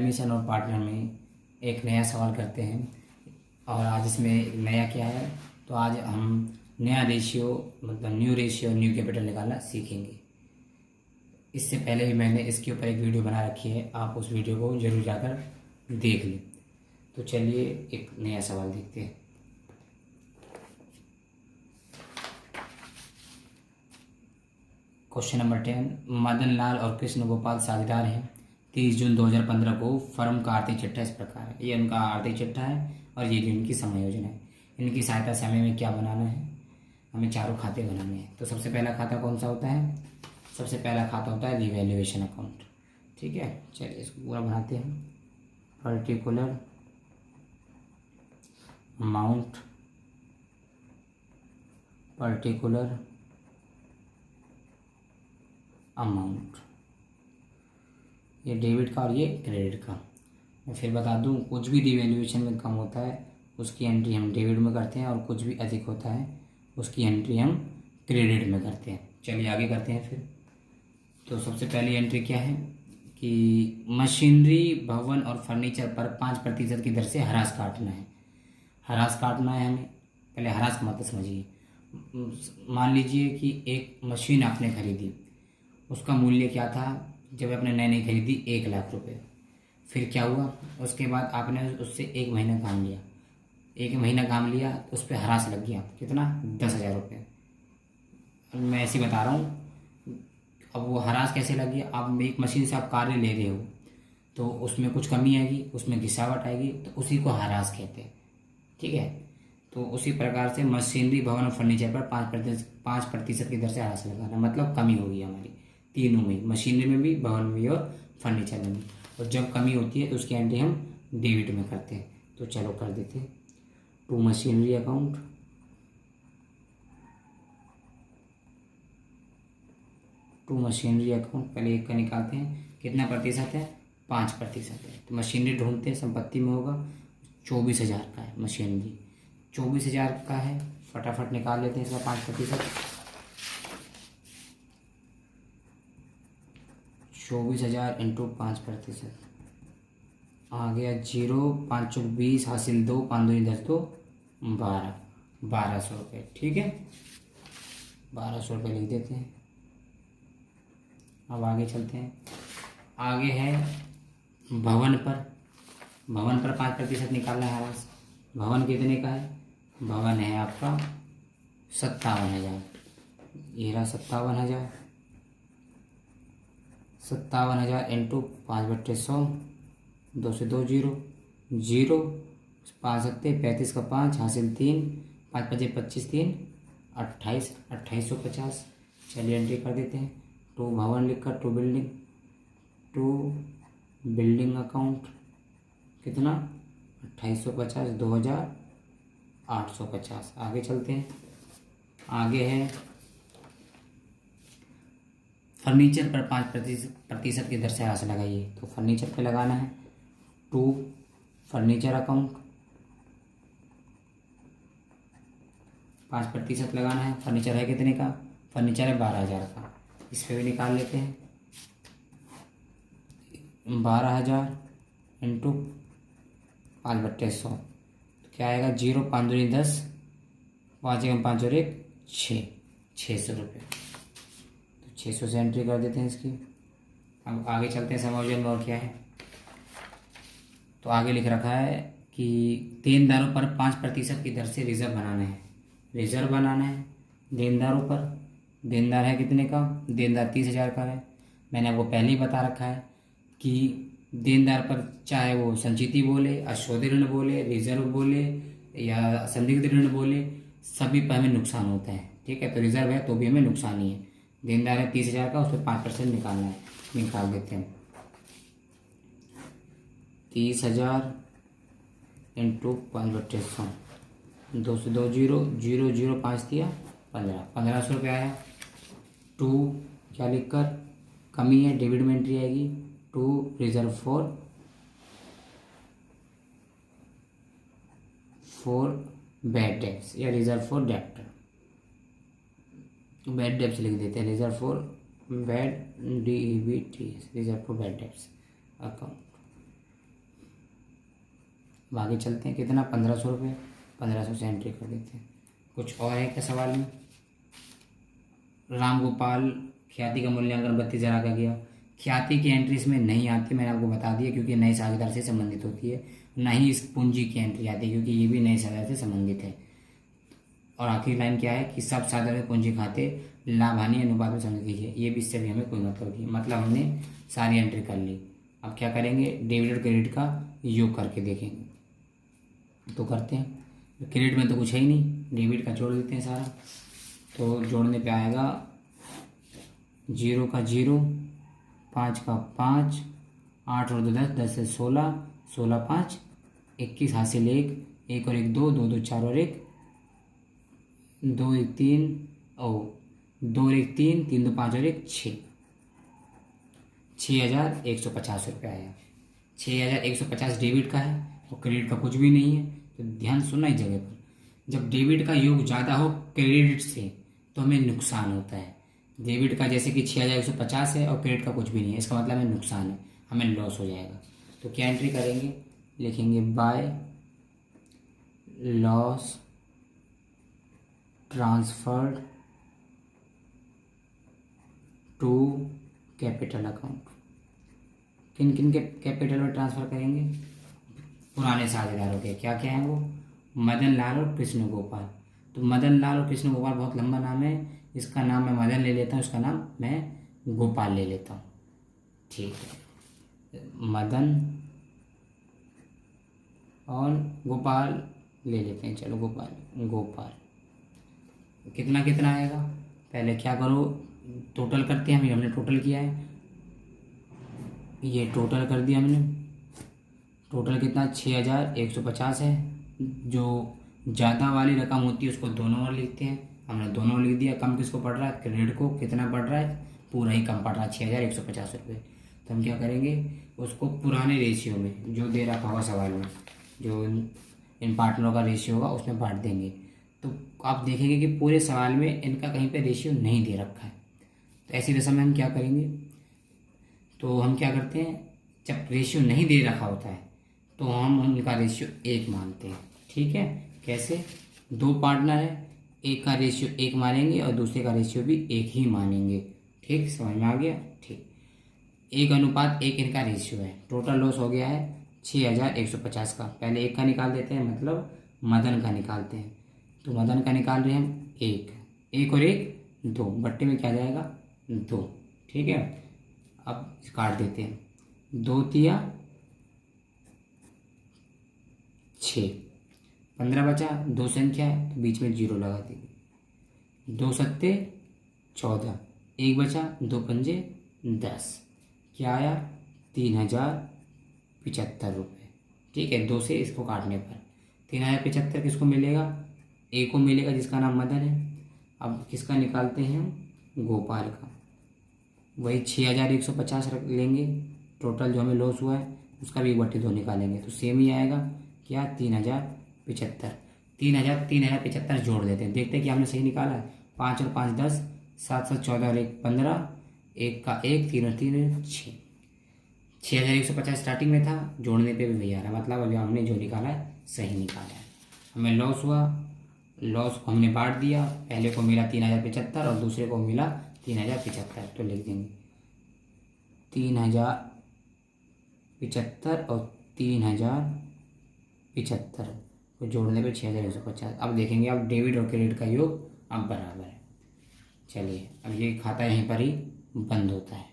Admission और partner में एक नया सवाल करते हैं। और आज इसमें नया क्या है, तो आज हम नया रेशियो मतलब न्यू रेशियो न्यू कैपिटल निकालना सीखेंगे। इससे पहले भी मैंने इसके ऊपर एक वीडियो बना रखी है, आप उस वीडियो को ज़रूर जाकर देख लें। तो चलिए एक नया सवाल देखते हैं। क्वेश्चन नंबर 10, मदन लाल और कृष्ण गोपाल साझेदार हैं। 30 जून 2015 को फर्म का आर्थिक चिट्ठा इस प्रकार है। ये उनका आर्थिक चिट्ठा है और ये इनकी समय योजना है। इनकी सहायता से हमें क्या बनाना है, हमें चारों खाते बनाने हैं। तो सबसे पहला खाता कौन सा होता है, सबसे पहला खाता होता है रिवैल्यूएशन अकाउंट। ठीक है, चलिए इसको पूरा बनाते हैं। पर्टिकुलर अमाउंट, पर्टिकुलर अमाउंट, ये डेबिट का और ये क्रेडिट का। मैं फिर बता दूं, कुछ भी रिवैल्यूएशन में कम होता है उसकी एंट्री हम डेबिट में करते हैं और कुछ भी अधिक होता है उसकी एंट्री हम क्रेडिट में करते हैं। चलिए आगे करते हैं फिर। तो सबसे पहली एंट्री क्या है कि मशीनरी, भवन और फर्नीचर पर 5% की दर से हरास काटना है। हरास काटना है हमें, पहले हरास का मतलब समझिए। मान लीजिए कि एक मशीन आपने खरीदी, उसका मूल्य क्या था जब आपने नई नई खरीदी, 1 लाख रुपए। फिर क्या हुआ, उसके बाद आपने उससे 1 महीना काम लिया, 1 महीना काम लिया तो उस पर हरास लग गया, कितना, 10,000 रुपये। मैं ऐसे बता रहा हूँ। अब वो हरास कैसे लग गया, आप एक मशीन से आप कार्य ले रहे हो तो उसमें कुछ कमी आएगी, उसमें घिसावट आएगी, तो उसी को हरास कहते हैं। ठीक है, तो उसी प्रकार से मशीनरी, भवन और फर्नीचर पर 5% की दर से हरास लगाना, मतलब कमी होगी हमारी तीनों में, मशीनरी में भी, भवन में भी और फर्नीचर में भी। और जब कमी होती है तो उसकी एंट्री हम डेबिट में करते हैं। तो चलो कर देते हैं। To machinery account, to machinery account, पहले एक का निकालते हैं, कितना प्रतिशत है, 5% है। तो मशीनरी ढूंढते हैं, संपत्ति में होगा, 24,000 का है मशीनरी, 24,000 का है। फटाफट निकाल लेते हैं इसका 5%। 24,000 इंटू 5%, आ गया 0, 5 चौक 20, हासिल 2, 5 दूनी 10, तो 1200 रुपये। ठीक है, 1200 रुपये लिख देते हैं। अब आगे चलते हैं। आगे है भवन पर, भवन पर 5% निकालना है हरास। भवन कितने का है, भवन है आपका 57,000। ये रहा 57,000, 57,000 इंटू 5/100, 2 से 2 जीरो, 0, 5 सत्ते 35 का 5, हासिल 3, 5 पचे 25, 3 28, 2850। चलिए एंट्री कर देते हैं। टू भवन लिखकर to building, to building account कितना, 2850, 2,850। आगे चलते हैं। आगे है फर्नीचर पर 5% की दर से हरास लगाइए। तो फर्नीचर पे लगाना है, टू फर्नीचर अकाउंट, 5% लगाना है। फर्नीचर है कितने का, फर्नीचर है 12,000 का, इस पर भी निकाल लेते हैं। 12,000 इंटू 5/100, तो क्या आएगा, 0, 5 दूनी 10, 5 एकम 5 और 1 6, 600 रुपये। तो 600 से एंट्री कर देते हैं इसकी। अब आगे चलते हैं समायोजन में, और क्या है। तो आगे लिख रखा है कि देनदारों पर 5% की दर से रिजर्व बनाना है। रिजर्व बनाना है देनदारों पर। देनदार है कितने का, देनदार 30,000 का है। मैंने आपको पहले ही बता रखा है कि देनदार पर चाहे वो संचिति बोले, अशोधित ऋण बोले, रिजर्व बोले या संदिग्ध ऋण बोले, सभी पर हमें नुकसान होता है। ठीक है, तो रिजर्व है तो भी हमें नुकसान ही है। देनदार है 30,000 का, उस पर 5% निकालना है, निकाल देते हैं। 30,000 इंटू 5/100, 2 से 2 जीरो, 0, 0, 5 दिया 15, 1500 रुपये आया। टू क्या लिखकर, कमी है, डेबिट में एंट्री आएगी, to reserve for bad debts या reserve for debtor, bad debts लिख देते हैं, reserve for bad DEBT, reserve for bad debts account. अब आगे चलते हैं, कितना 1500 रुपये, 1500 से एंट्री कर देते हैं। कुछ और है क्या सवाल में? राम गोपाल ख्याति का मूल्यांकन 32,000 का गया। ख्याति की एंट्री इसमें नहीं आती, मैंने आपको बता दिया, क्योंकि नए साझेदार से संबंधित होती है। ना ही इस पूंजी की एंट्री आती है, क्योंकि ये भी नए साझेदार से संबंधित है। और आखिरी लाइन क्या है कि सब साझेदार पूंजी खाते लाभ हानि अनुपात में समझ लीजिए। ये भी इससे भी हमें कोई मतलब नहीं, मतलब हमने सारी एंट्री कर ली। अब क्या करेंगे, डेबिट और क्रेडिट का योग करके देखेंगे। तो करते हैं। क्रेडिट में तो कुछ है ही नहीं, डेबिट का जोड़ देते हैं सारा। तो जोड़ने पे आएगा 0 का 0, 5 का 5, 8 और 2 10, 10 से 16, 16 5 21, हासिल 1, 1 और 1 2, 2 2 4 और 1 2 1 3 2 1 3, 3 2 5 और 1 6, 6,150 रुपये आया। 6,150 डेबिट का है और क्रेडिट का कुछ भी नहीं है। तो ध्यान सुनना इस जगह पर, जब डेबिट का योग ज़्यादा हो क्रेडिट से तो हमें नुकसान होता है। डेबिट का जैसे कि 6,150 है और क्रेडिट का कुछ भी नहीं है, इसका मतलब हमें नुकसान है, हमें लॉस हो जाएगा। तो क्या एंट्री करेंगे, लिखेंगे by loss transferred to capital account. किन किन के कैपिटल में ट्रांसफ़र करेंगे, पुराने साझेदारों के। क्या क्या हैं वो, मदन लाल और कृष्ण गोपाल। तो मदन लाल और कृष्ण गोपाल बहुत लंबा नाम है, इसका नाम मैं मदन ले लेता हूँ, इसका नाम मैं गोपाल ले लेता हूँ। ठीक है, मदन और गोपाल ले लेते हैं, चलो गोपाल। कितना कितना आएगा, पहले क्या करो, टोटल करते हैं। हमने टोटल किया है, ये टोटल कर दिया हमने। टोटल कितना 6,150 है। जो ज़्यादा वाली रकम होती है उसको दोनों ओर लिखते हैं, हमने दोनों लिख दिया। कम किसको पड़ रहा है, क्रेडिट को। कितना पड़ रहा है, पूरा ही कम पड़ रहा है, 6,150 रुपये। तो हम क्या करेंगे, उसको पुराने रेशियो में जो दे रखा होगा सवाल में, जो इन पार्टनरों का रेशियो होगा उसमें बांट देंगे। तो आप देखेंगे कि पूरे सवाल में इनका कहीं पे रेशियो नहीं दे रखा है। तो ऐसी दशा में हम क्या करेंगे, तो हम क्या करते हैं, जब रेशियो नहीं दे रखा होता है तो हम उनका रेशियो 1 मानते हैं। ठीक है, कैसे, 2 पार्टनर है, एक का रेशियो 1 मानेंगे और दूसरे का रेशियो भी 1 ही मानेंगे। ठीक, समझ में आ गया। ठीक, 1:1 इनका रेशियो है। टोटल लॉस हो गया है 6,150 का। पहले 1 का निकाल देते हैं, मतलब मदन का निकालते हैं। तो मदन का निकाल रहे हैं हम 1 और 1 2, बट्टे में क्या जाएगा 2। ठीक है, अब काट देते हैं, 2 तिया 6, 15 बचा। 2 संख्या है तो बीच में 0 लगा देंगे। 2 सत्ते 14, 1 बचा, 2 पंजे 10। क्या आया, 3,075 रुपये। ठीक है, 2 से इसको काटने पर 3,075 किसको मिलेगा, ए को मिलेगा जिसका नाम मदन है। अब किसका निकालते हैं हम, गोपाल का। वही 6,150 रख लेंगे। टोटल जो हमें लॉस हुआ है उसका भी 1/2 निकालेंगे तो सेम ही आएगा। क्या, 3,075। 3,075 जोड़ देते हैं, देखते हैं कि हमने सही निकाला है। 5 और 5 10, 7 7 14 और 1 15, 1 का 1, 3 और 3 6। 6,150 स्टार्टिंग में था, जोड़ने पे भी वही आ रहा है, मतलब अभी हमने जो निकाला है सही निकाला है। हमें लॉस हुआ, लॉस को हमने बांट दिया, पहले को मिला 3,075 और दूसरे को मिला 3,075। तो लिख देंगे 3,075 और 3,075 को जोड़ने पे 6,150। अब देखेंगे, अब डेबिट और क्रेडिट का योग अब बराबर है। चलिए, अब ये खाता यहीं पर ही बंद होता है।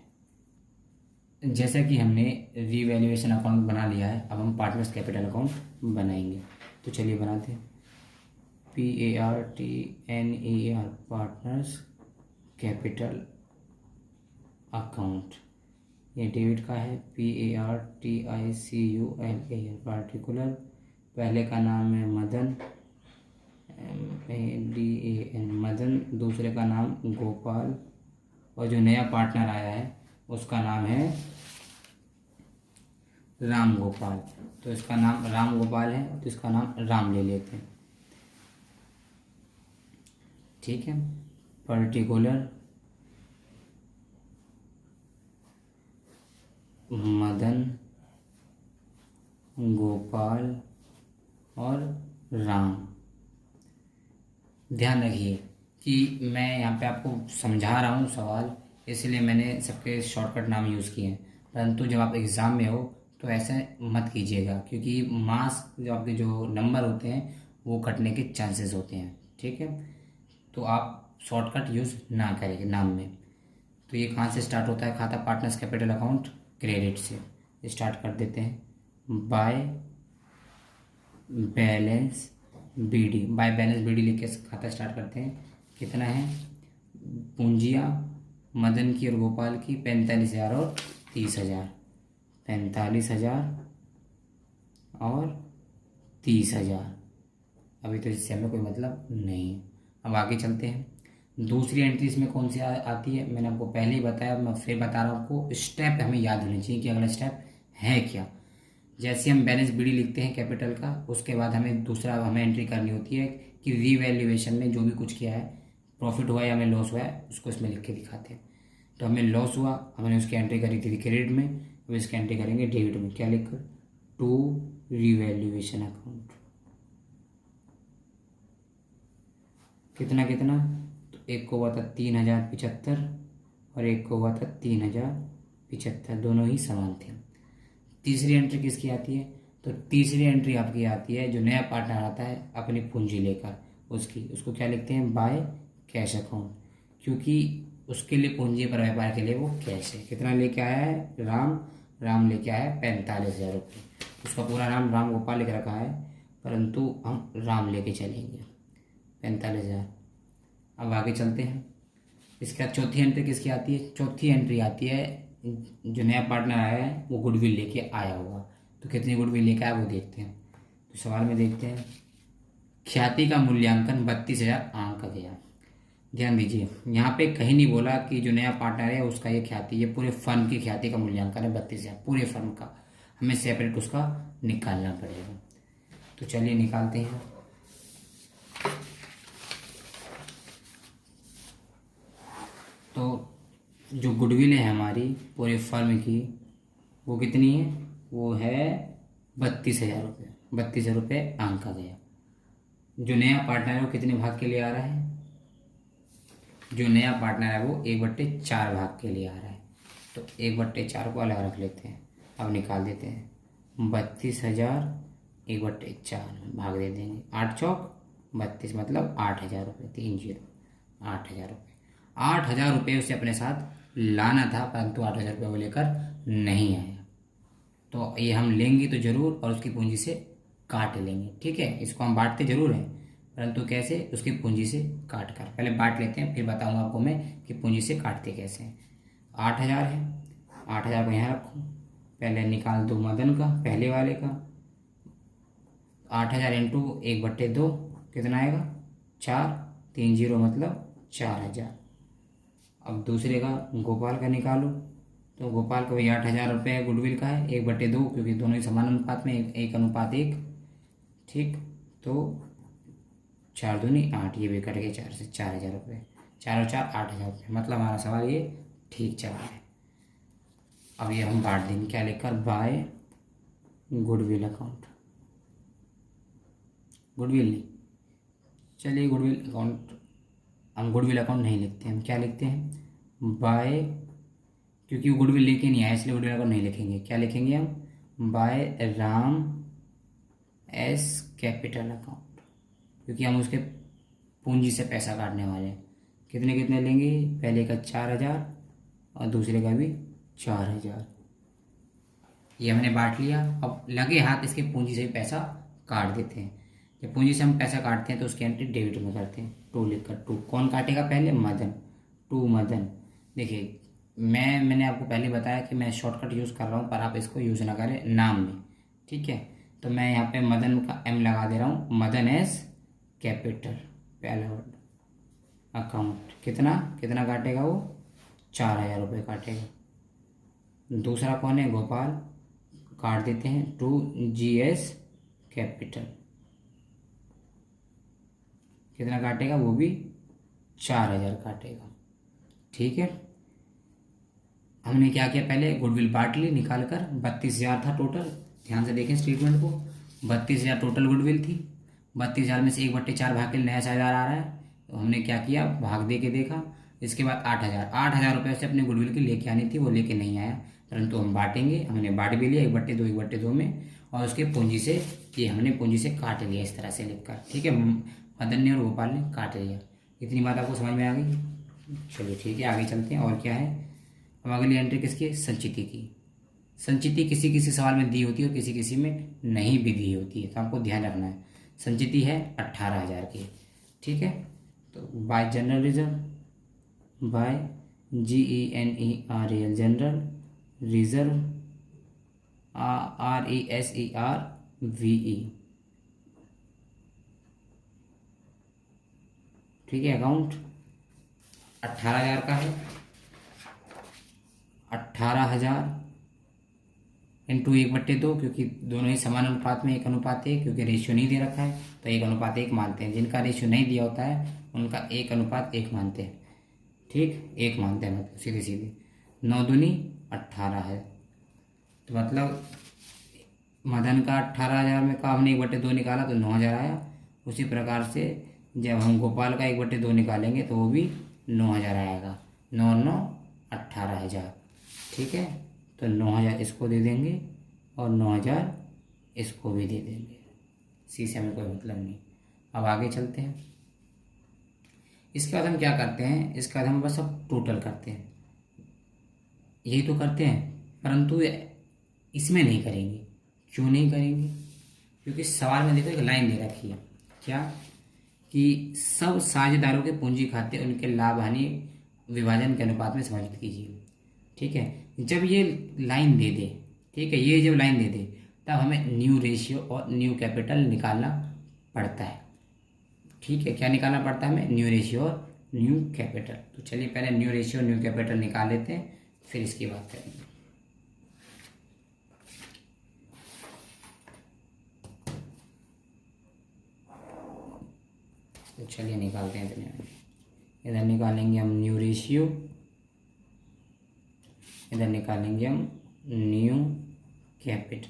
जैसा कि हमने रीवैल्यूएशन अकाउंट बना लिया है, अब हम पार्टनर्स कैपिटल अकाउंट बनाएंगे। तो चलिए बनाते हैं, PARTNER पार्टनर्स कैपिटल अकाउंट। ये डेबिट का है, PARTICULAR पार्टिकुलर। पहले का नाम है मदन, MADAN मदन, दूसरे का नाम गोपाल, और जो नया पार्टनर आया है उसका नाम है राम गोपाल। तो इसका नाम राम गोपाल है तो इसका नाम राम ले लेते हैं। ठीक है, पर्टिकुलर मदन गोपाल और राम। ध्यान रखिए कि मैं यहाँ पे आपको समझा रहा हूँ सवाल, इसलिए मैंने सबके शॉर्टकट नाम यूज़ किए हैं, परंतु जब आप एग्ज़ाम में हो तो ऐसे मत कीजिएगा, क्योंकि मार्क्स जो नंबर होते हैं वो कटने के चांसेस होते हैं। ठीक है, तो आप शॉर्टकट यूज़ ना करेंगे नाम में। तो ये कहाँ से स्टार्ट होता है? खाता पार्टनर्स कैपिटल अकाउंट क्रेडिट से स्टार्ट कर देते हैं। By balance b d, by balance b d लिख के खाता स्टार्ट करते हैं। कितना है? पूंजियाँ मदन की और गोपाल की 45,000 और 30,000, 45,000 और 30,000। अभी तो इससे हमें कोई मतलब नहीं। अब आगे चलते हैं। दूसरी एंट्री इसमें कौन सी आती है? मैंने आपको पहले ही बताया, मैं फिर बता रहा हूँ आपको। स्टेप हमें याद होने चाहिए कि अगला स्टेप है क्या। जैसे हम बैलेंस बीडी लिखते हैं कैपिटल का, उसके बाद हमें एंट्री करनी होती है कि रीवैल्यूएशन में जो भी कुछ किया है, प्रॉफिट हुआ या हमें लॉस हुआ है, उसको इसमें लिख के दिखाते हैं। तो हमें लॉस हुआ, हमने उसकी एंट्री करी थी क्रेडिट में, अब इसकी एंट्री करेंगे डेबिट में। क्या लिख कर? To revaluation account. कितना कितना? तो एक को हुआ था 3,075 और एक को हुआ था 3,075, दोनों ही समान थे। तीसरी एंट्री किसकी आती है? तो तीसरी एंट्री आपकी आती है जो नया पार्टनर आता है अपनी पूंजी लेकर, उसको क्या लिखते हैं? बाय कैश अकाउंट, क्योंकि उसके लिए पूंजी पर व्यापार के लिए वो कैश है। कितना लेके आया है? राम लेके आया है 45,000 रुपये। उसका पूरा नाम राम गोपाल लिख रखा है, परंतु हम राम लेके चलेंगे 45,000। अब आगे चलते हैं। इसके बाद चौथी एंट्री किसकी आती है? चौथी एंट्री आती है जो नया पार्टनर आया है वो गुडविल लेके आया होगा। तो कितनी गुडविल लेके आया वो देखते हैं। तो सवाल में देखते हैं, ख्याति का मूल्यांकन 32,000 आंका गया। ध्यान दीजिए, यहाँ पे कहीं नहीं बोला कि जो नया पार्टनर है उसका ये ख्याति, ये पूरे फर्म की ख्याति का मूल्यांकन है 32,000, पूरे फर्म का। हमें सेपरेट उसका निकालना पड़ेगा। तो चलिए निकालते हैं। तो जो गुडविल है हमारी पूरे फर्म की, वो कितनी है? वो है 32,000 रुपये। 32,000 रुपये आंका गया। जो नया पार्टनर है वो कितने भाग के लिए आ रहा है? जो नया पार्टनर है वो 1/4 भाग के लिए आ रहा है। तो 1/4 को अलग रख लेते हैं। अब निकाल देते हैं। 32,000 1/4 भाग दे देंगे। 8 चौक 32, मतलब 8,000 रुपये। 30 8,000 रुपये। 8,000 रुपये उसे अपने साथ लाना था, परंतु 8,000 रुपये वो लेकर नहीं आया। तो ये हम लेंगे तो जरूर और उसकी पूंजी से काट लेंगे। ठीक है, इसको हम बांटते जरूर हैं, परंतु कैसे? उसकी पूंजी से काट कर। पहले बांट लेते हैं, फिर बताऊंगा आपको मैं कि पूंजी से काटते कैसे हैं। 8,000 है, 8,000 को यहाँ रखो। पहले निकाल दो मदन का, पहले वाले का। 8,000 इंटू 1/2 कितना आएगा? 4, 3 0 मतलब 4,000। अब दूसरे का गोपाल का निकालो। तो गोपाल का भी 8,000 रुपये गुडविल का है, 1/2, क्योंकि दोनों ही समान अनुपात में, 1:1। ठीक, तो 4 दूनी 8, ये भी कट गए 4 से। 4,000 रुपये, 4 और 4 8,000 रुपये। मतलब हमारा सवाल ये ठीक चल रहा है। अब ये हम बांट देंगे, क्या लेकर? Bye goodwill account. गुडविल नहीं, चलिए गुडविल अकाउंट, हम गुडविल अकाउंट नहीं लिखते, हम क्या लिखते हैं? बाय, क्योंकि वो गुडविल लेके नहीं आया इसलिए गुडविल अकाउंट नहीं लिखेंगे। क्या लिखेंगे हम? By Ram s capital account, क्योंकि हम उसके पूंजी से पैसा काटने वाले हैं। कितने कितने लेंगे? पहले का 4,000 और दूसरे का भी 4,000। ये हमने बांट लिया। अब लगे हाथ इसके पूंजी से भी पैसा काट देते हैं। जब पूंजी से हम पैसा काटते हैं तो उसकी एंट्री डेबिट में करते हैं। 2 लिखकर, 2 कौन काटेगा? पहले मदन। 2 मदन। देखिए, मैंने आपको पहले बताया कि मैं शॉर्टकट यूज़ कर रहा हूँ, पर आप इसको यूज़ ना करें नाम में। ठीक है, तो मैं यहाँ पे मदन का M लगा दे रहा हूँ। मदन एस कैपिटल पहला वर्ड अकाउंट। कितना कितना काटेगा वो? 4,000 रुपये काटेगा। दूसरा कौन है? गोपाल, काट देते हैं। 2 GS कैपिटल, कितना काटेगा? वो भी 4,000 काटेगा। ठीक है, हमने क्या किया? पहले गुडविल बांट ली निकाल कर। 32,000 था टोटल। ध्यान से देखें स्टेटमेंट को। 32,000 टोटल गुडविल थी। 32,000 में से 1/4 भाग के लिए नया शेयरदार आ रहा है, तो हमने क्या किया, भाग दे के देखा। इसके बाद 8,000 रुपये से अपने गुडविल की लेके आनी थी, वो लेके नहीं आया, परंतु हम बांटेंगे, हमने बांट भी लिया 1/2 में, और उसके पूंजी से ये हमने पूंजी से काट लिया इस तरह से लिखकर। ठीक है, मदन ने और गोपाल ने काट लिया। इतनी बात आपको समझ में आ गई? चलिए ठीक है, आगे चलते हैं। और क्या है, अब अगली एंट्री किसकी, संचिति की। संचिति किसी किसी सवाल में दी होती है और किसी किसी में नहीं भी दी होती है, तो आपको ध्यान रखना है। संचिति है 18,000 की। ठीक है, तो by general reserve, by GENERAL general reserve, RESERVE। ठीक है, अकाउंट 18,000 का है। 18,000 इंटू 1/2, क्योंकि दोनों ही समान अनुपात में 1:1, क्योंकि रेशियो नहीं दे रखा है तो 1:1 मानते हैं। जिनका रेशियो नहीं दिया होता है उनका 1:1 मानते हैं। ठीक, 1 मानते हैं, मतलब सीधे सीधे 9 दूनी 18 है। तो मतलब मदन का 18,000 में का हमने 1/2 निकाला तो 9,000 आया। उसी प्रकार से जब हम गोपाल का 1/2 निकालेंगे तो वो भी 9,000 आएगा। 9 9 18,000। ठीक है, तो 9,000 इसको दे देंगे और 9,000 इसको भी दे देंगे। सी से हमें कोई मतलब नहीं। अब आगे चलते हैं। इसके बाद हम क्या करते हैं, इसके बाद हम बस अब टोटल करते हैं। यही तो करते हैं, परंतु इसमें नहीं करेंगे। क्यों नहीं करेंगे? क्योंकि सवाल में देखो एक लाइन दे रखी है, क्या कि सब साझेदारों के पूंजी खाते उनके लाभ हानि विभाजन के अनुपात में समायोजित कीजिए। ठीक है, जब ये लाइन दे दे, ठीक है, ये जब लाइन दे दे तब हमें न्यू रेशियो और न्यू कैपिटल निकालना पड़ता है। ठीक है, क्या निकालना पड़ता है हमें, न्यू रेशियो और न्यू कैपिटल। तो चलिए पहले न्यू रेशियो न्यू कैपिटल निकाल लेते हैं, फिर इसकी बात करेंगे। तो चलिए निकालते हैं। इधर निकालेंगे हम न्यू रेशियो, इधर निकालेंगे हम न्यू कैपिटल।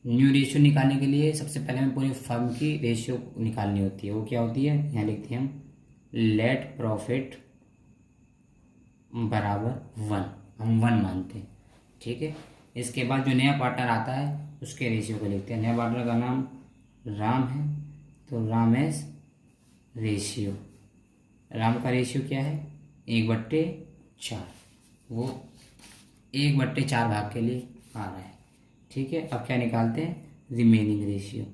न्यू रेशियो निकालने के लिए सबसे पहले हमें पूरी फर्म की रेशियो निकालनी होती है। वो क्या होती है, यहाँ लिखते हैं हम लेट प्रॉफिट बराबर 1, हम 1 मानते हैं। ठीक है, इसके बाद जो नया पार्टनर आता है उसके रेशियो को लिखते हैं। नया पार्टनर का नाम राम है, तो राम एस रेशियो। राम का रेशियो क्या है, 1/4। वो 1/4 भाग के लिए आ रहा है। ठीक है, अब क्या निकालते हैं, रिमेनिंग रेशियो।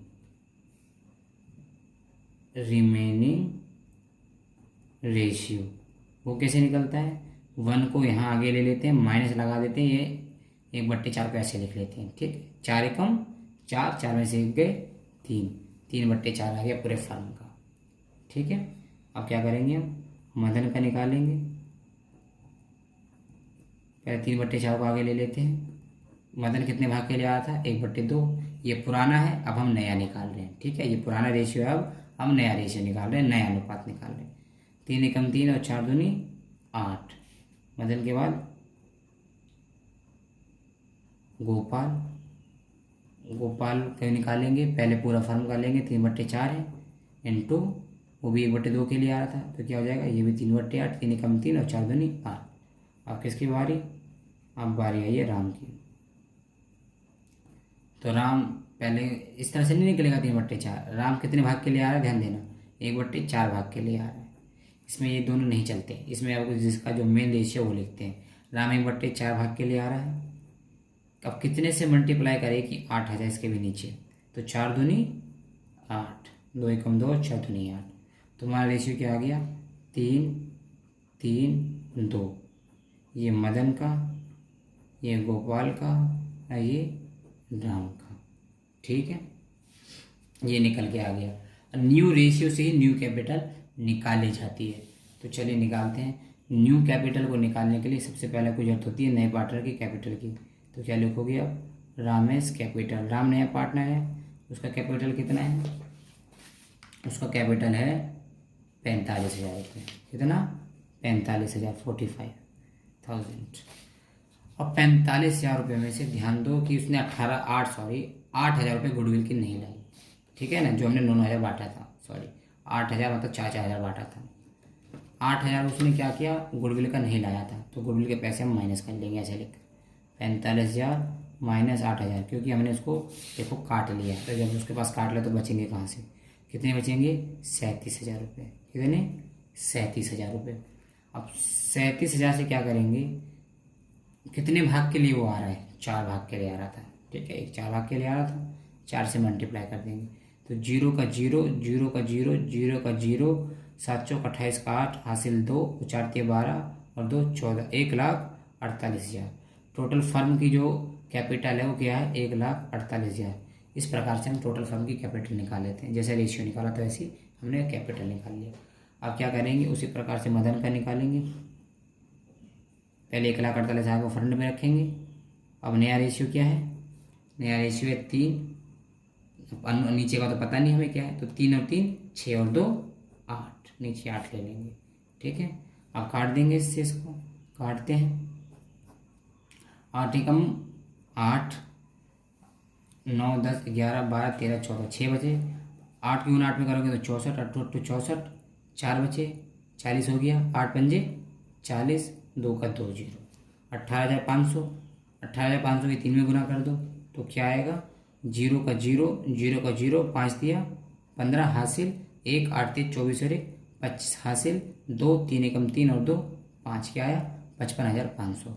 रिमेनिंग रेशियो वो कैसे निकलता है, 1 को यहाँ आगे ले लेते हैं, माइनस लगा देते हैं, ये 1/4 को ऐसे लिख लेते हैं। ठीक है, 4 एकम 4, 4 में से 1 गए 3, 3/4 आ गया पूरे फर्म का। ठीक है, अब क्या करेंगे, हम मदन का निकालेंगे। पहले 3/4 को आगे ले लेते हैं। मदन कितने भाग के लिए आया था, 1/2। ये पुराना है, अब हम नया निकाल रहे हैं। ठीक है, ये पुराना रेशियो है, अब हम नया रेशियो निकाल रहे हैं, नया अनुपात निकाल रहे हैं। 3 एकम 3 और 4 दूनी 8। मदन के बाद गोपाल, गोपाल का निकालेंगे, पहले पूरा फर्म का लेंगे, 3/4 है, इंटू वो भी 1/2 के लिए आ रहा था, तो क्या हो जाएगा, ये भी 3/8, 3 एकम 3 और 4 दूनी 8। अब किसकी बारी, अब बारी आई है राम की। तो राम पहले इस तरह से नहीं निकलेगा 3/4। राम कितने भाग के लिए आ रहा है, ध्यान देना, 1/4 भाग के लिए आ रहा है। इसमें ये दोनों नहीं चलते, इसमें आपको जिसका जो मेन रेशियो वो लिखते हैं। राम 1/4 भाग के लिए आ रहा है। अब कितने से मल्टीप्लाई करें कि 8 आ इसके भी नीचे, तो 4 दूनी 8, 2 एकम 2, 4 दूनी 8। तो हमारा रेशियो क्या आ गया, 3 3 2। ये मदन का, ये गोपाल का, और ये राम का। ठीक है, ये निकल के आ गया। न्यू रेशियो से ही न्यू कैपिटल निकाली जाती है। तो चलिए निकालते हैं। न्यू कैपिटल को निकालने के लिए सबसे पहले कोई जरूरत होती है नए पार्टनर की कैपिटल की। तो क्या लिखोगे अब, रामेश कैपिटल। राम नया पार्टनर है, उसका कैपिटल कितना है, उसका कैपिटल है 45,000 रुपये। कितना, 45,000, 45,000। अब 45,000 रुपये में से ध्यान दो कि उसने 8,000 रुपये गुडविल की नहीं लाई, ठीक है ना, जो हमने 9,000 बांटा था, सॉरी 8,000 मतलब 4,000 बांटा था। 8,000 उसने क्या किया, गुडविल का नहीं लाया था, तो गुडविल के पैसे हम माइनस कर लेंगे, ऐसे लिख 45,000 माइनस 8,000, क्योंकि हमने उसको देखो काट लिया, तो जब उसके पास काट लिया तो बचेंगे कहाँ से, कितने बचेंगे 37,000 रुपये, कितने 37,000 रुपये। अब 37,000 से क्या करेंगे, कितने भाग के लिए वो आ रहा है, 4 भाग के लिए आ रहा था, ठीक है, एक 4 भाग के लिए आ रहा था, 4 से मल्टीप्लाई कर देंगे, तो 0 का 0, 0 का 0, 0 का 0, 7 चौक 28 का 8, हासिल 2, 4 12 और 2 14, 1,48,000। टोटल फर्म की जो कैपिटल है वो क्या है, 1,48,000। इस प्रकार से हम टोटल फर्म की कैपिटल निकाल लेते हैं, जैसे रेशियो निकाला था वैसे हमने कैपिटल निकाल लिया। अब क्या करेंगे, उसी प्रकार से मदन का निकालेंगे, पहले 1,48,000 को फ्रंट में रखेंगे। अब नया रेशियो क्या है, नया रेशियो है 3, नीचे का तो पता नहीं हमें क्या है, तो 3 और 3 6 और 2 8, नीचे 8 ले लेंगे, ठीक है। अब काट देंगे इससे, इसको काटते हैं, 8 एकम 8, 9 10 11 12 13 14, 6 बचे। 8 की 8 में करोगे तो 64, 8 8 64, 4 बचे, 40 हो गया, 8 पंजे 40, 2 का 2 0, 18,500, 18,500 के 3 में गुना कर दो तो क्या आएगा, 0 का 0, 0 का 0, 5 दिया 15, हासिल 1, 8 3 24 और 1 25, हासिल 2, 3 एकम 3 और 2 5, क्या आया 55,500।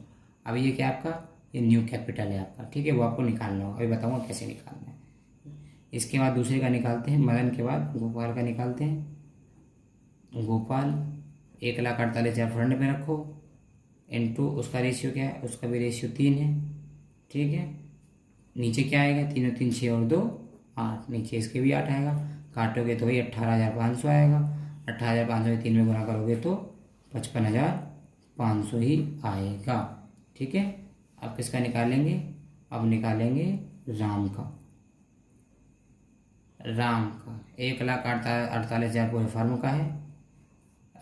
अब ये क्या आपका, ये न्यू कैपिटल है आपका, ठीक है, वो आपको निकालना होगा, अभी बताऊंगा कैसे निकालना है। इसके बाद दूसरे का निकालते हैं, मदन के बाद गोपाल का निकालते हैं। गोपाल 1,48,000 फ्रंट में रखो, इनटू उसका रेशियो क्या है, उसका भी रेशियो 3 है, ठीक है। नीचे क्या आएगा, 3 और 3 6 और 2 8, नीचे इसके भी 8 आएगा, काटोगे तो वही 18,500 आएगा, 18,500 के 3 में गुना करोगे तो 55,500 ही आएगा, ठीक है। अब किसका निकालेंगे, अब निकालेंगे राम का। राम का 1,48,000 पूरे फर्म का है,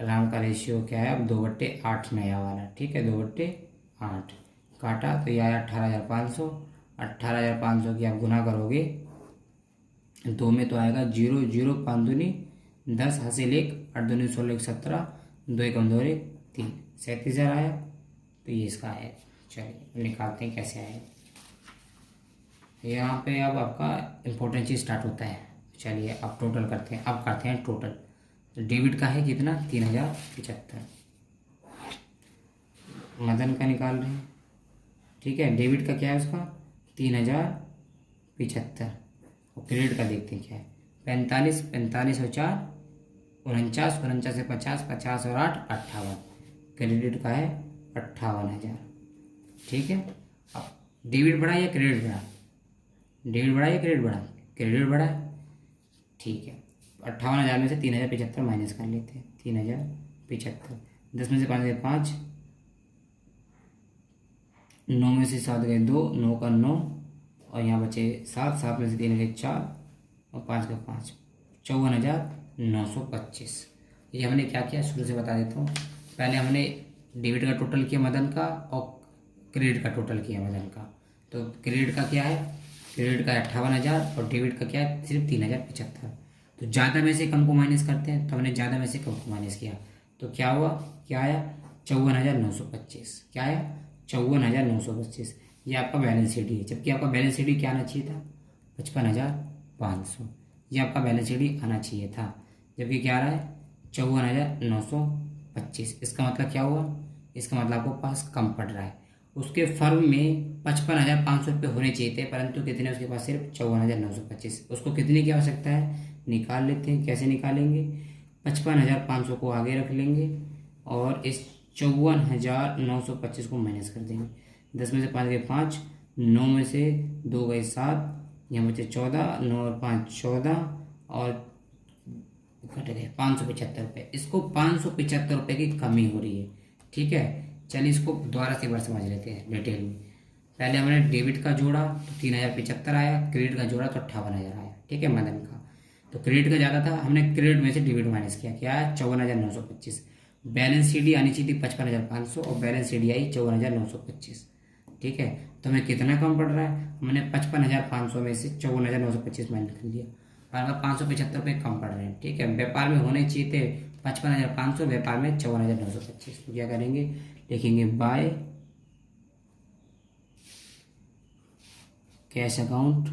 राम का रेशियो क्या है, अब 2/8 नया वाला, ठीक है, 2/8 काटा तो ये आया 18,500। 18,500 की आप गुना करोगे 2 में तो आएगा 0 0, 5 दूनी 10, हासिल 1, 8 दूनी 16 1 17, 2 एकम 2 1 3, 37,000 आया, तो ये इसका है। चलिए निकालते हैं कैसे आएगा, यहाँ पे अब आपका इम्पोर्टेंट चीज स्टार्ट होता है। चलिए अब टोटल करते हैं, अब करते हैं टोटल। तो डेबिट का है कितना, 3,075, मदन का निकाल रहे हैं, ठीक है। डेबिट का क्या है उसका 3,075, और क्रेडिट का देखते हैं क्या है, 45, 45 और 4 49, 49 से 50, 50 और 8 58, क्रेडिट का है 58,000, ठीक है। अब डेबिट बढ़ा या क्रेडिट बढ़ा, डेबिट बढ़ा या क्रेडिट बढ़ा, क्रेडिट बढ़ा है, ठीक है। 58,000 में से 3,075 माइनस कर लेते हैं, 3,075, 10 में से 5 गए 5, 9 में से 7 गए 2, 9 का 9 और यहाँ बचे 7, 7 में से 3 गए 4 और 5 का 5, 54,925। ये हमने क्या किया शुरू से बता देता हूँ, पहले हमने डेबिट का टोटल किया मदन का और क्रेडिट का टोटल किया मदन का। तो क्रेडिट का क्या है, क्रेडिट का 58,000 और डेबिट का क्या है सिर्फ 3,075। तो ज़्यादा में से कम को माइनस करते हैं, तो हमने ज़्यादा में से कम को माइनस किया तो क्या हुआ, क्या आया 54,925, क्या आया 54,925। ये आपका बैलेंस शीट है, जबकि आपका बैलेंस शीट क्या आना चाहिए था 55,500, ये आपका बैलेंस शीट आना चाहिए था, जबकि क्या आ रहा है 54,925। इसका मतलब क्या हुआ, इसका मतलब आपको पास कम पड़ रहा है। उसके फर्म में 55,500 रुपये होने चाहिए थे, परंतु कितने उसके पास सिर्फ 54,925। उसको कितने की आवश्यकता है निकाल लेते हैं, कैसे निकालेंगे, 55,500 को आगे रख लेंगे और इस 54,925 को माइनस कर देंगे। 10 में से 5 गए 5, 9 में से 2 गए 7, यहाँ बचे 14, 9 और 5 14 और घट गए 575 रुपये। इसको 575 रुपये की कमी हो रही है, ठीक है। चलिए इसको दोबारा से एक बार समझ लेते हैं डिटेल में। पहले हमने डेबिट का जोड़ा तो 3,075 आया, क्रेडिट का जोड़ा तो 58,000 आया, ठीक है मदन का। तो क्रेडिट का ज़्यादा था, हमने क्रेडिट में से डेबिट माइनस किया, क्या आया 54,925। बैलेंस शीट आनी चाहिए थी 55,500 और बैलेंस शीट आई 54,925, ठीक है। तो हमें कितना कम पड़ रहा है, हमने 55,500 में से 54,925 माइनस कर लिया, और हमें 575 कम पड़ रहे हैं। ठीक है, व्यापार में होने चाहिए थे 55,500, व्यापार में 54,925। तो क्या करेंगे, लिखेंगे बाय कैश अकाउंट,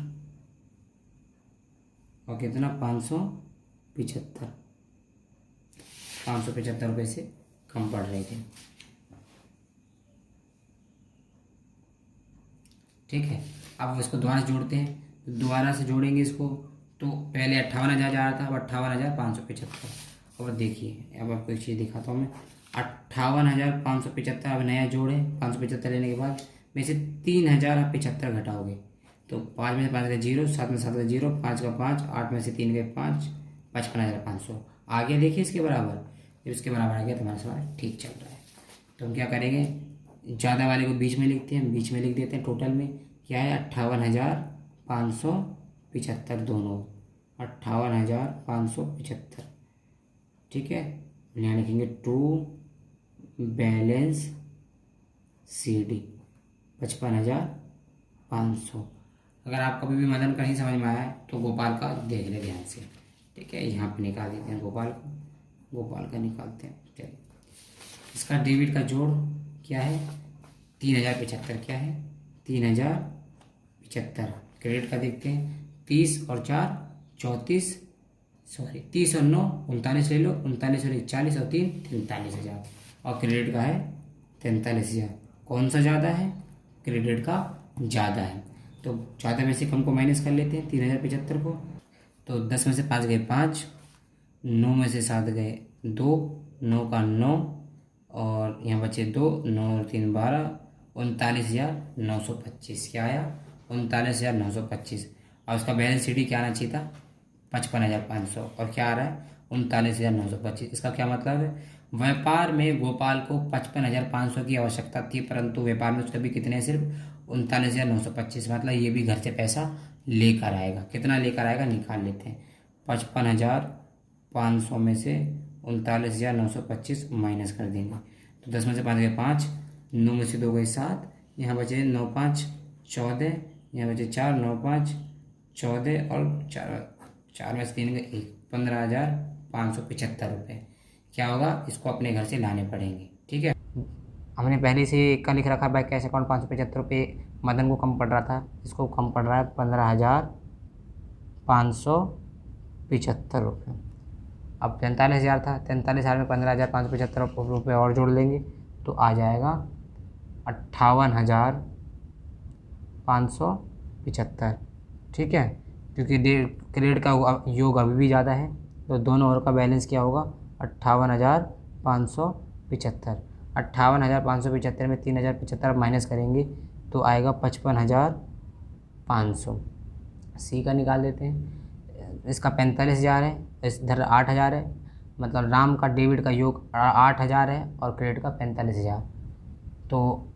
और कितना 575 रुपये से कम पड़ रहे थे। ठीक है, अब इसको दोबारा से जोड़ते हैं, तो दोबारा से जोड़ेंगे इसको, तो पहले 58,000 जा रहा था, अब 58,575। अब देखिए, अब आपको एक चीज़ दिखाता हूँ मैं, 58,575 अब नया जोड़ है। 575 लेने के बाद में से 3,075 घटाओगे, तो 5 में से 5 का 0, 7 में 7 का 0, 5 का 5, 8 में से 3 के 5, 55,500 आगे देखिए इसके बराबर। जब इसके बराबर आ गया तो हमारा सवाल ठीक चल रहा है। तो हम क्या करेंगे, ज़्यादा वाले को बीच में लिखते हैं, बीच में लिख देते हैं। टोटल में क्या है, 58,575 दोनों, 58,575। ठीक है, यहाँ लिखेंगे टू बैलेंस CD 55,500। अगर आपको कभी भी मदन का नहीं समझ में आया तो गोपाल का देख ले ध्यान से। ठीक है, यहाँ पे निकाल देते हैं गोपाल का निकालते हैं। चलिए, इसका डेबिट का जोड़ क्या है, 3,075 क्या है, 3,075। क्रेडिट का देखते हैं, 30 और 4 34, सॉरी 30 और 9 39 ले लो, 39 और 1 40 और 3 43,000, और क्रेडिट का है 43,000। कौन सा ज़्यादा है, क्रेडिट का ज़्यादा है। तो ज़्यादा में से कम को माइनस कर लेते हैं, 3,075 को। तो 10 में से 5 गए 5, 9 में से 7 गए 2, 9 का 9, और यहाँ बचे 2, 9 और 3 12, 39,925। क्या आया, 39,925। और उसका बैलेंस CD क्या आना चाहिए था, 55,500, और क्या आ रहा है 39,925। इसका क्या मतलब है, व्यापार में गोपाल को 55,500 की आवश्यकता थी, परंतु व्यापार में उसके भी कितने, सिर्फ 39,925। मतलब ये भी घर से पैसा लेकर आएगा। कितना लेकर आएगा निकाल लेते हैं, 55,500 में से 39,925 माइनस कर देंगे। तो 10 में से 5 गए 5, 9 में से 2 गए 7, यहाँ बचे 9 5 14, यहाँ बचे 4, 9 5 14, और 4 में से 3 गए 1, 15,575 रुपये। क्या होगा, इसको अपने घर से लाने पड़ेंगे। ठीक है, हमने पहले से का लिख रखा है कैश अकाउंट 575 रुपये मदन को कम पड़ रहा था, इसको कम पड़ रहा है 15,575 रुपये। अब 43,000 था, 43,000 में 15,575 रुपये और जोड़ लेंगे तो आ जाएगा 58,575। ठीक है, क्योंकि क्रेडिट का योग अभी भी ज़्यादा है, तो दोनों ओर का बैलेंस क्या होगा, 58,575। 58,575 में 3,075 माइनस करेंगे तो आएगा 55,500। C का निकाल देते हैं, इसका 45,000 है, इधर 8,000 है, मतलब राम का डेबिट का योग 8,000 है और क्रेडिट का 45,000। तो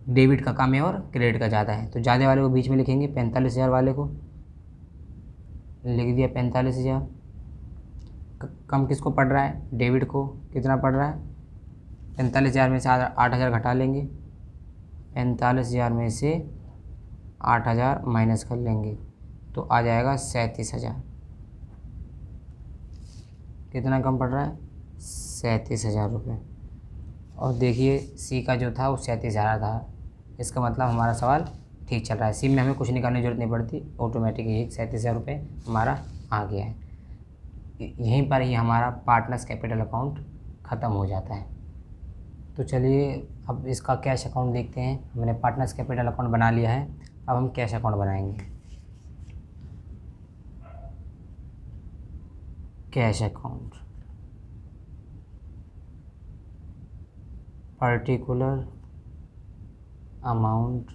डेबिट का कम है और क्रेडिट का ज़्यादा है, तो ज़्यादा वाले को बीच में लिखेंगे, 45,000 वाले को लिख दिया 45,000। कम किसको पड़ रहा है, डेबिट को। कितना पड़ रहा है, 45,000 में से 8,000 घटा लेंगे, 45,000 में से 8,000 माइनस कर लेंगे तो आ जाएगा 37,000। कितना कम पड़ रहा है, 37,000 रुपये। और देखिए C का जो था वो 37,000 था। इसका मतलब हमारा सवाल ठीक चल रहा है। C में हमें कुछ निकालने की जरूरत नहीं पड़ती, ऑटोमेटिक ही 37,000 रुपये हमारा आ गया है। यहीं पर ही हमारा पार्टनर्स कैपिटल अकाउंट ख़त्म हो जाता है। तो चलिए अब इसका कैश अकाउंट देखते हैं। हमने पार्टनर्स कैपिटल अकाउंट बना लिया है, अब हम कैश अकाउंट बनाएंगे। कैश अकाउंट, पर्टिकुलर अमाउंट,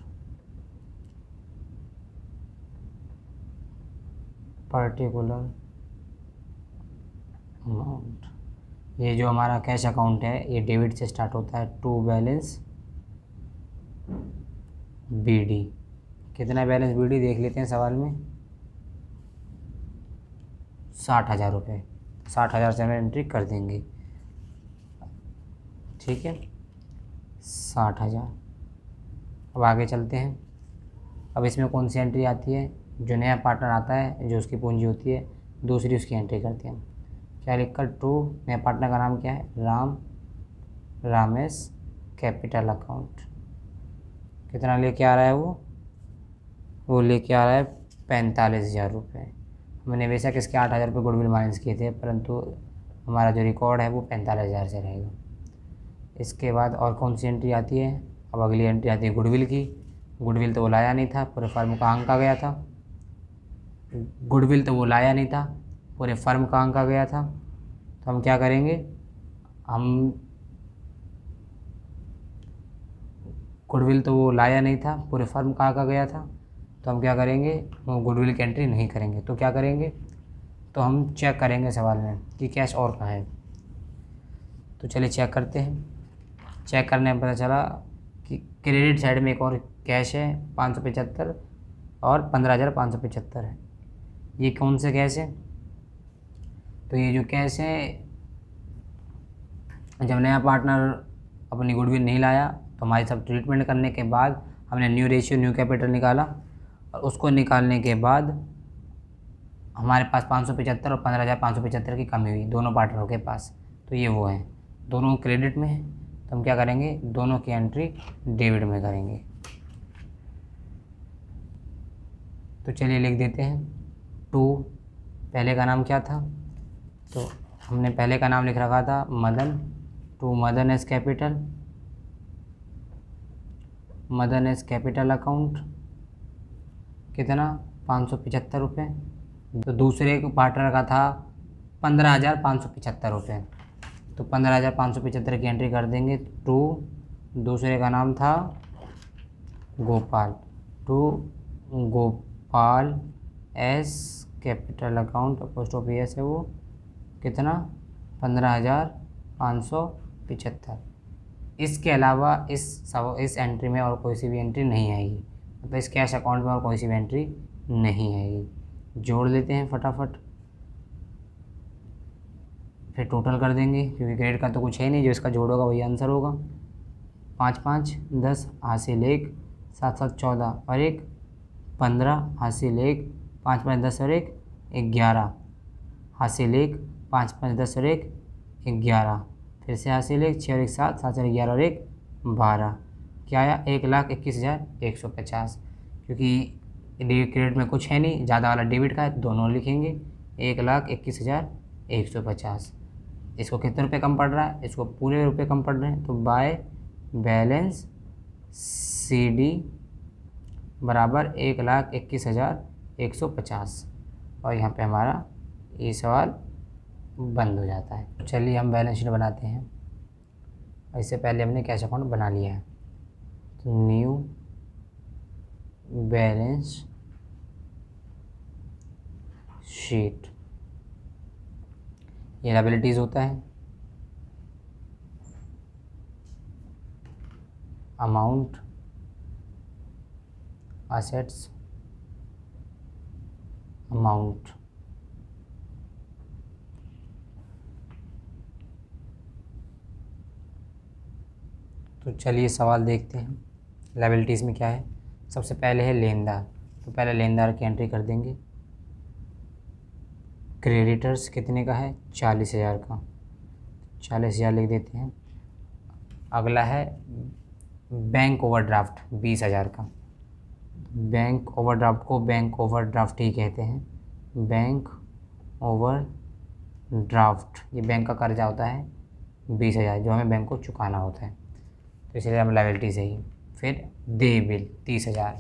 ये जो हमारा कैश अकाउंट है ये डेबिट से स्टार्ट होता है, टू बैलेंस BD। कितना बैलेंस BD देख लेते हैं सवाल में, 60,000 रुपये। 60,000 से हम एंट्री कर देंगे। ठीक है, 60,000 अब आगे चलते हैं। अब इसमें कौन सी एंट्री आती है, जो नया पार्टनर आता है जो उसकी पूंजी होती है, दूसरी उसकी एंट्री करते हैं। क्या लिखकर टू, नया पार्टनर का नाम क्या है, रामेश कैपिटल अकाउंट। कितना लेके आ रहा है वो लेके आ रहा है 45,000 रुपये। हमने बेशक इसके 8,000 रुपये गुडविल माइनस किए थे, परंतु हमारा जो रिकॉर्ड है वो 45,000 से रहेगा। इसके बाद और कौन सी एंट्री आती है, अब अगली एंट्री आती है गुडविल की। गुडविल तो वो लाया नहीं था, पूरे फर्म का अंक आ गया था। गुडविल तो वो लाया नहीं था, पूरे फर्म का अंक आ गया था। तो हम क्या करेंगे, हम गुडविल तो वो लाया नहीं था, पूरे फर्म का अंक आ गया था, तो हम क्या करेंगे, वो गुडविल की एंट्री नहीं करेंगे। तो क्या करेंगे, तो हम चेक करेंगे सवाल में कि कैश और कहाँ है। तो चलिए चेक करते हैं। चेक करने में पता चला कि क्रेडिट साइड में एक और कैश है 575 और 15,575 है। ये कौन से कैश है, तो ये जो कैश है, जब नया पार्टनर अपनी गुडविल नहीं लाया तो हमारी सब ट्रीटमेंट करने के बाद हमने न्यू रेशियो न्यू कैपिटल निकाला, और उसको निकालने के बाद हमारे पास 575 और 15,575 की कमी हुई दोनों पार्टनरों के पास। तो ये वो है, दोनों क्रेडिट में है, तो हम क्या करेंगे, दोनों की एंट्री डेबिट में करेंगे। तो चलिए लिख देते हैं टू, पहले का नाम क्या था, तो हमने पहले का नाम लिख रखा था Madan, to Madan s capital, Madan s capital account, कितना 575 रुपये। तो दूसरे पार्टनर का था 15,575 रुपये, तो 15,575 की एंट्री कर देंगे। टू, दूसरे का नाम था Gopal, to Gopal s capital account, post office है वो, कितना 15,575। इसके अलावा इस एंट्री में और कोई सी भी एंट्री नहीं आएगी, मतलब इस कैश अकाउंट में और कोई सी भी एंट्री नहीं आएगी। जोड़ लेते हैं फटाफट, फिर टोटल कर देंगे, क्योंकि क्रेडिट का तो कुछ है नहीं, जो इसका जोड़ होगा वही आंसर होगा। 5 5 10 हासिल 1, 7 7 14 और 1 15 हासिल 1, 5 5 10 और 1 11 हासिल 1, 5 5 10 और 1 11, फिर से हासिल 1, 6 और 1 7, 7 और 11 और 1 12। क्या आया, 1,21,150। क्योंकि क्रेडिट में कुछ है नहीं, ज़्यादा वाला डेबिट का है, दोनों लिखेंगे 1,21,150। इसको कितने रुपए कम पड़ रहा है, इसको पूरे रुपए कम पड़ रहे हैं, तो बाय बैलेंस CD बराबर 1,21,150, और यहाँ पे हमारा ये सवाल बंद हो जाता है। चलिए हम बैलेंस शीट बनाते हैं। इससे पहले हमने कैश अकाउंट बना लिया है, तो न्यू बैलेंस शीट, ये लायबिलिटीज़ होता है, अमाउंट, असेट्स, अमाउंट। तो चलिए सवाल देखते हैं, लायबिलिटीज़ में क्या है। सबसे पहले है लेनदार, तो पहले लेनदार की एंट्री कर देंगे। क्रेडिटर्स कितने का है, 40,000 का, 40,000 लिख देते हैं। अगला है बैंक ओवरड्राफ्ट 20,000 का, बैंक ओवरड्राफ्ट को बैंक ओवरड्राफ्ट ही कहते हैं, बैंक ओवरड्राफ्ट, ये बैंक का कर्जा होता है 20,000 जो हमें बैंक को चुकाना होता है, तो इसलिए हम लायबिलिटी से ही। फिर दे बिल 30,000,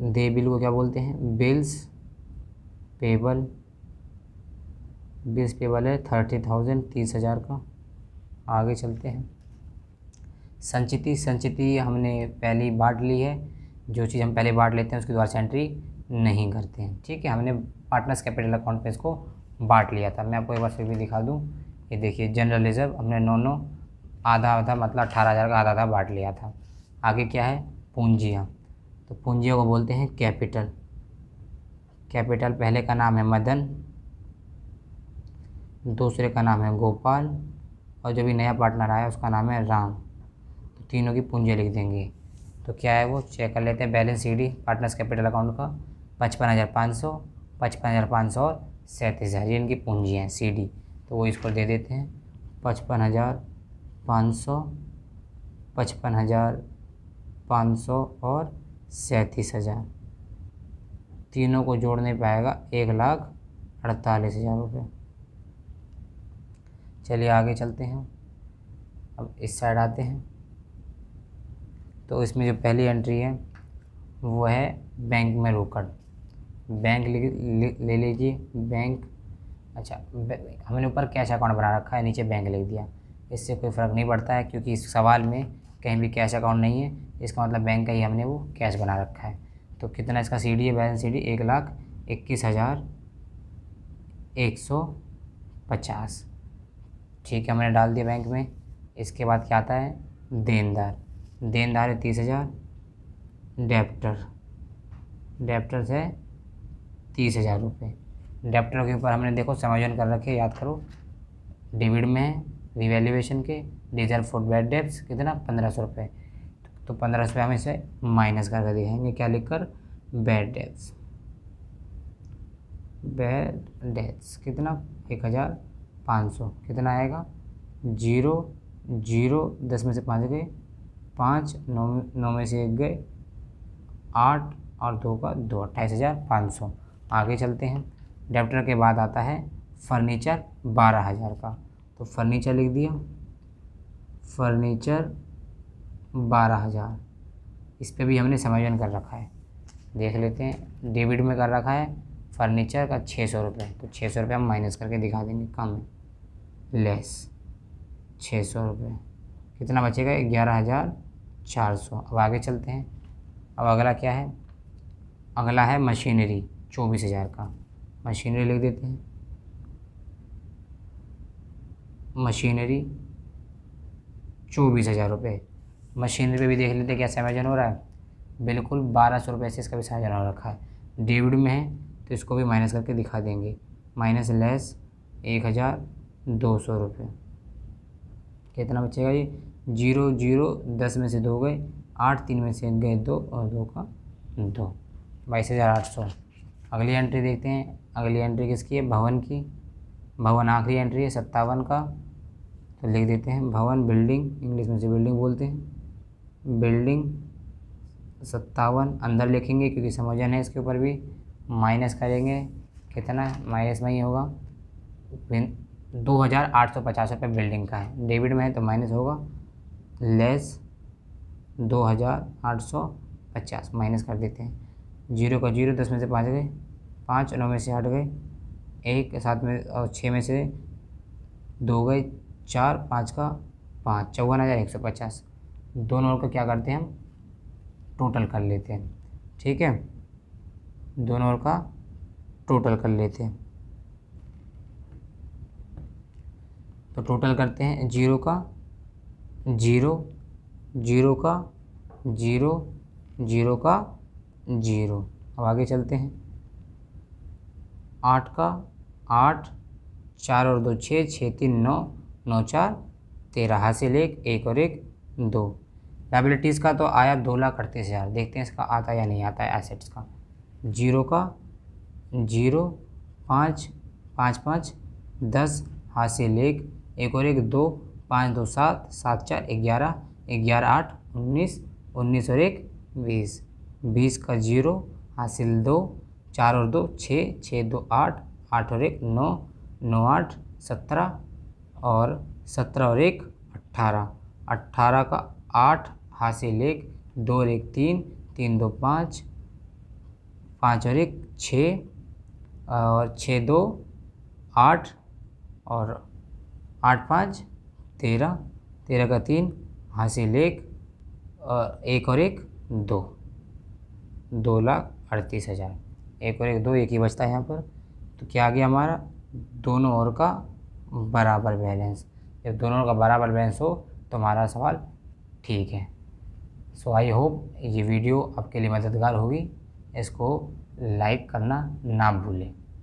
दे बिल को क्या बोलते हैं, बिल्स पेबल, बिल्स पेबल है 30,000, 30,000 का। आगे चलते हैं। संचिति, संचिति हमने पहले बांट ली है, जो चीज़ हम पहले बांट लेते हैं उसकी दोबारा से एंट्री नहीं करते हैं, ठीक है। हमने पार्टनर्स कैपिटल अकाउंट पे इसको बांट लिया था, मैं आपको एक बार फिर भी दिखा दूं। ये देखिए जनरल रिजर्व हमने 9 आधा आधा मतलब 18,000 का आधा आधा बांट लिया था। आगे क्या है, पूंजियाँ, तो पूंजियों को बोलते हैं कैपिटल। कैपिटल पहले का नाम है मदन, दूसरे का नाम है गोपाल, और जो भी नया पार्टनर आया उसका नाम है राम, तो तीनों की पूंजी लिख देंगे। तो क्या है वो चेक कर लेते हैं। Balance CD partners capital account का 55,500, 55,500 और 37,000 ये इनकी पूंजी हैं CD। तो वो इसको दे देते हैं 55,500, 55,500 और 37,000। तीनों को जोड़ने पाएगा 1,48,000 रुपये। चलिए आगे चलते हैं। अब इस साइड आते हैं। तो इसमें जो पहली एंट्री है वो है बैंक में रोकड़। बैंक ले लीजिए बैंक। अच्छा, हमने ऊपर कैश अकाउंट बना रखा है, नीचे बैंक लिख दिया। इससे कोई फ़र्क नहीं पड़ता है क्योंकि इस सवाल में कहीं भी कैश अकाउंट नहीं है, इसका मतलब बैंक का ही हमने वो कैश बना रखा है। तो कितना इसका CD है, बैलेंस CD 1,21,150। ठीक है, मैंने डाल दिया बैंक में। इसके बाद क्या आता है, देनदार। देनदार है 30,000। डेप्टर है 30,000 रुपये। डेप्टर के ऊपर हमने देखो समायोजन कर रखे, याद करो। डेबिट में है रिवैल्यूएशन के रिजर्व फॉर बैड डेब्ट्स कितना 1,500 रुपये। तो 1,500 रुपये हम इसे माइनस करके दिखाएंगे, क्या लिखकर, बैड डेब्ट्स कितना 1,500। कितना आएगा 0 0 10 में से 5 गए 5, 9 में से 1 गए 8 और 2 का 2, 28,500। आगे चलते हैं। डेप्टर के बाद आता है फर्नीचर 12,000 का। तो फर्नीचर लिख दिया, फर्नीचर 12,000। इस पे भी हमने समायोजन कर रखा है, देख लेते हैं। डेबिट में कर रखा है फर्नीचर का 600 रुपये। तो 600 रुपये हम माइनस करके दिखा देंगे, कम है, लेस 600 रुपये। कितना बचेगा 11,400। अब आगे चलते हैं। अब अगला क्या है, अगला है मशीनरी 24,000 का। मशीनरी लिख देते हैं, मशीनरी 24,000 रुपये। मशीनरी पे भी देख लेते हैं क्या समायोजन हो रहा है। बिल्कुल 1,200 रुपये से इसका भी समायोजन हो रखा है। डेबिट में है तो इसको भी माइनस करके दिखा देंगे, माइनस लेस 1,200 रुपये। कितना बचेगा ये 0 0 10 में से 2 गए 8, 3 में से 1 गए 2 और 2 का 2, 22,800। अगली एंट्री देखते हैं। अगली एंट्री किसकी है, भवन की। भवन आखिरी एंट्री है 57 का। तो लिख देते हैं भवन, बिल्डिंग, इंग्लिश में से बिल्डिंग बोलते हैं, बिल्डिंग 57 अंदर लिखेंगे क्योंकि समायोजन है। इसके ऊपर भी माइनस करेंगे, कितना माइनस में ही होगा 2,850 रुपये बिल्डिंग का है। डेबिट में है तो माइनस होगा, लेस 2,850 माइनस कर देते हैं। 0 का 0 10 में से 5 गए 5, 9 में से 8 गए 1, 7 में और 6 में से 2 गए 4, 5 का 5, 54,150। दोनों ओर को क्या करते हैं हम टोटल कर लेते हैं। ठीक है, दोनों ओर का टोटल कर लेते हैं। तो टोटल करते हैं 0 का 0, 0 का 0, 0 का 0। अब आगे चलते हैं। 8 का 8, 4 और 2 6, 6 3 9, 9 4 13, हासिल 1 और 1 2। लायबिलिटीज़ का तो आया 2,38,000। देखते हैं इसका आता या नहीं आता है एसेट्स का। 0 का 0, 5 5 5 10, हासिल 1 और 1 2, 5 2 7, 7 4 11, 11 8 19, 19 और 1 20, 20 का 0, हासिल 2, 4 और 2 6, 6 2 8, 8 और 1 9, 9 8 17 और 17 और 1 18, 18 का 8, हासिल 1, 2 और 1 3, 3 2 5, 5 और 1 6 और 6 2 8 और 8 5 13, 13 का 3, हासिल 1 और 1 और 1 2, 2,38,000। 1 और 1 2, एक ही बचता है यहाँ पर। तो क्या आ गया हमारा, दोनों ओर का बराबर बैलेंस। जब दोनों ओर का बराबर बैलेंस हो तो हमारा सवाल ठीक है। सो आई होप ये वीडियो आपके लिए मददगार होगी। इसको लाइक करना ना भूलें।